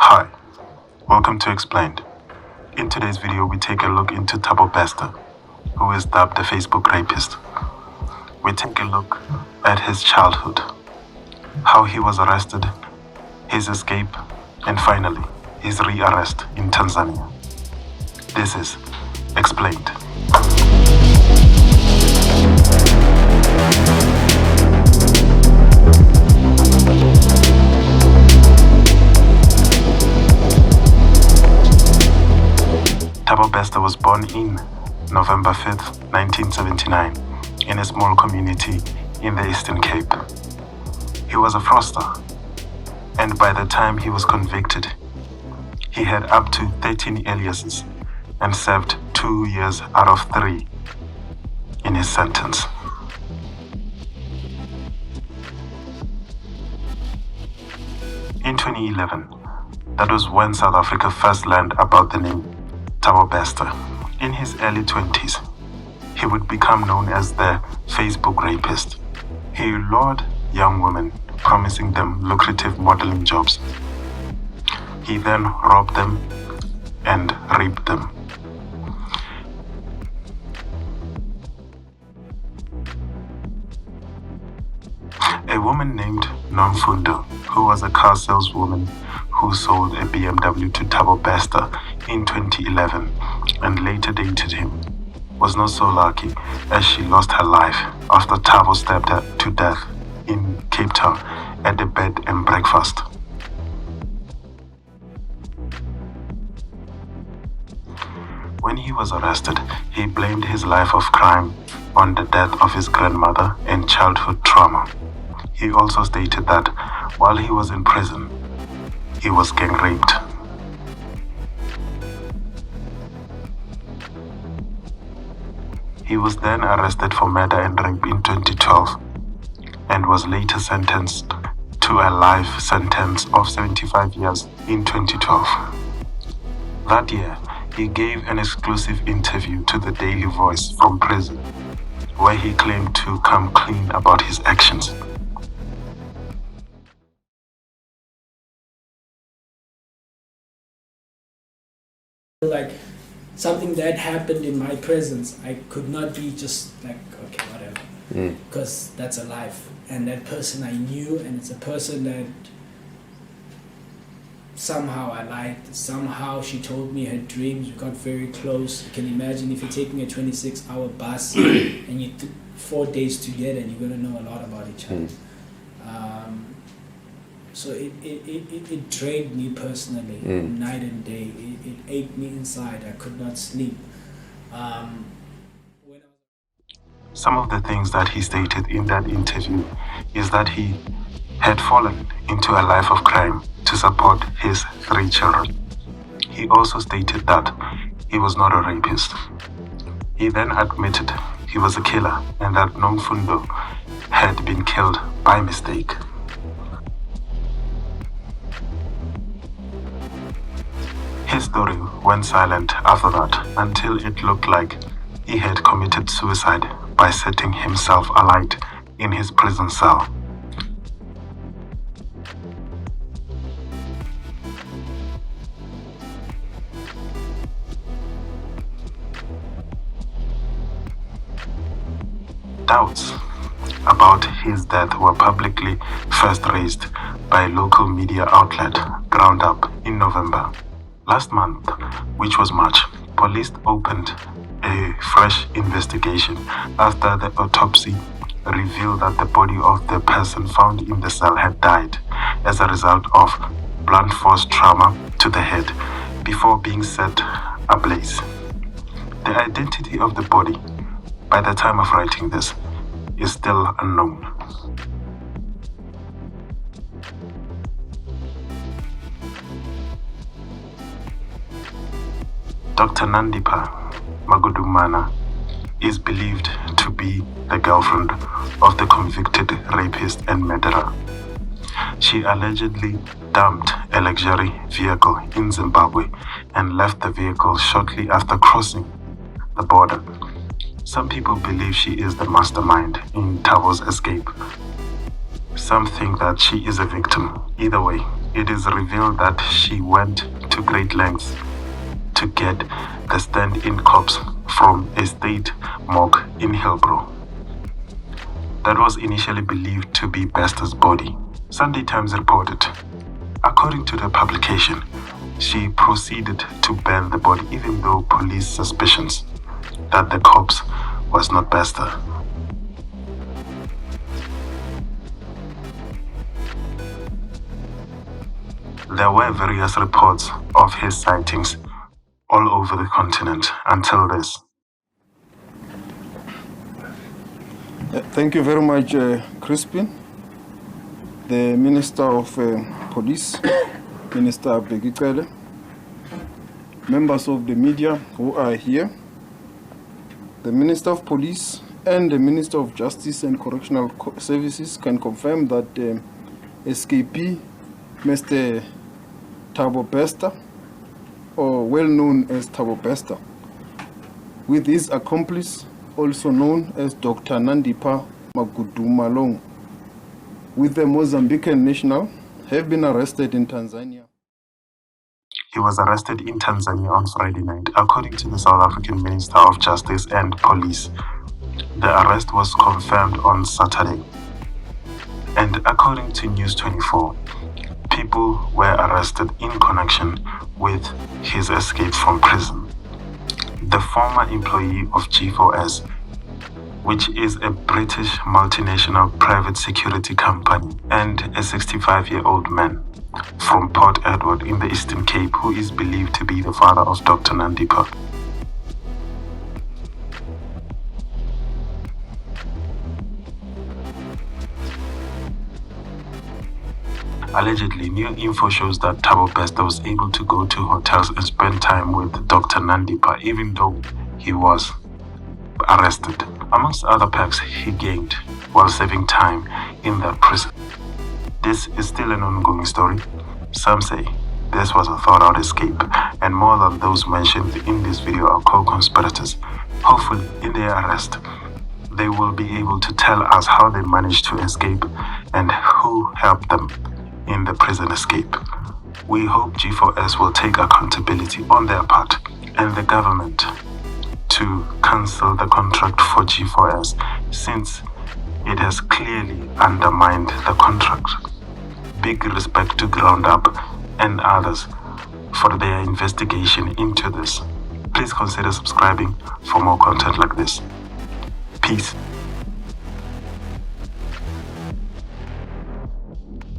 Hi, welcome to Explained. In today's video, we take a look into Thabo, who is dubbed the Facebook rapist. We take a look at his childhood, how he was arrested, his escape, and finally, his rearrest in Tanzania. This is Explained. Thabo was born in November 5th, 1979, in a small community in the Eastern Cape. He was a fraudster, and by the time he was convicted, he had up to 13 aliases and served 2 years out of 3 in his sentence. In 2011, that was when South Africa first learned about the name Thabo. In his early 20s, he would become known as the Facebook rapist. He lured young women, promising them lucrative modeling jobs. He then robbed them and raped them. A woman named Nomfundo, who was a car saleswoman who sold a BMW to Thabo in 2011 and later dated him, was not so lucky as she lost her life after Thabo stabbed her to death in Cape Town at a bed and breakfast. When he was arrested, he blamed his life of crime on the death of his grandmother and childhood trauma. He also stated that while he was in prison, he was gang raped. He was then arrested for murder and rape in 2012 and was later sentenced to a life sentence of 75 years in 2012. That year, he gave an exclusive interview to the Daily Voice from prison, where he claimed to come clean about his actions. Like something that happened in my presence, I could not be just like, okay, whatever, because that's a life, and that person I knew, and it's a person that somehow I liked. Somehow she told me her dreams. We got very close. You can imagine if you're taking a 26-hour bus and you took 4 days together, and you're gonna know a lot about each other. So it drained me personally, night and day. It ate me inside. I could not sleep. Some of the things that he stated in that interview is that he had fallen into a life of crime to support his 3 children. He also stated that he was not a rapist. He then admitted he was a killer and that Nomfundo had been killed by mistake. His story went silent after that until it looked like he had committed suicide by setting himself alight in his prison cell. Doubts about his death were publicly first raised by a local media outlet, Ground Up, in November. Last month, which was March, police opened a fresh investigation after the autopsy revealed that the body of the person found in the cell had died as a result of blunt force trauma to the head before being set ablaze. The identity of the body, by the time of writing this, is still unknown. Dr. Nandipa Magudumana is believed to be the girlfriend of the convicted rapist and murderer. She allegedly dumped a luxury vehicle in Zimbabwe and left the vehicle shortly after crossing the border. Some people believe she is the mastermind in Thabo's escape. Some think that she is a victim. Either way, it is revealed that she went to great lengths to get the stand-in corpse from a state morgue in Hillbrow. That was initially believed to be Bester's body. Sunday Times reported, according to the publication, she proceeded to burn the body even though police suspicions that the corpse was not Bester. There were various reports of his sightings all over the continent until this. Thank you very much, Crispin. The Minister of Police, Minister Begicele, members of the media who are here, the Minister of Police and the Minister of Justice and Correctional Services can confirm that escapee Mr. Thabo Bester, or well known as Thabo Bester, with his accomplice, also known as Dr. Nandipha Magudumalong, with the Mozambican national, have been arrested in Tanzania. He was arrested in Tanzania on Friday night, according to the South African Minister of Justice and Police. The arrest was confirmed on Saturday. And according to News 24, people were arrested in connection with his escape from prison. The former employee of G4S, which is a British multinational private security company, and a 65-year-old man from Port Edward in the Eastern Cape, who is believed to be the father of Dr. Nandipha. Allegedly, new info shows that Thabo Bester was able to go to hotels and spend time with Dr. Nandipha even though he was arrested. Amongst other perks he gained while serving time in that prison. This is still an ongoing story. Some say this was a thought-out escape, and more than those mentioned in this video are co-conspirators. Hopefully, in their arrest, they will be able to tell us how they managed to escape and who helped them in the prison escape. We hope G4S will take accountability on their part and the government to cancel the contract for G4S, since it has clearly undermined the contract. Big respect to Ground Up and others for their investigation into this. Please consider subscribing for more content like this. Peace.